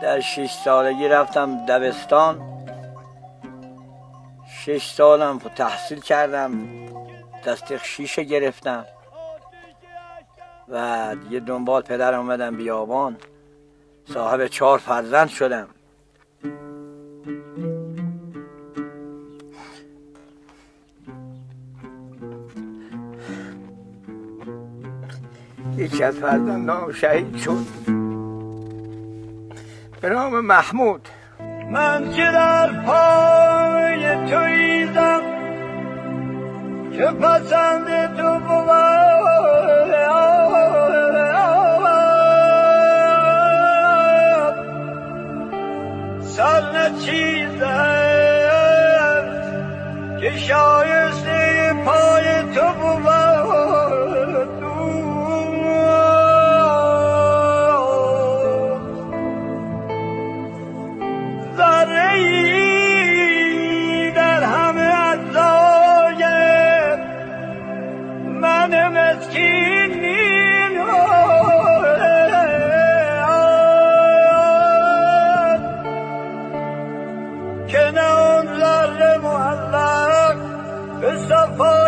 در 6 سالگی رفتم دبستان. 6 سالم تحصیل کردم، تصدیق 6 گرفتم و دیگه دنبال پدرم اومدم بیابان. صاحب 4 فرزند شدم. یکی از فرزندانم شهید شد به نام محمود. من که در پای توییدم که پسند تو بود، سر نچیزم که شایسته پای تو بود. ذره‌ای در همه اجزای من مسکین که نه اون ذره معلق به صفا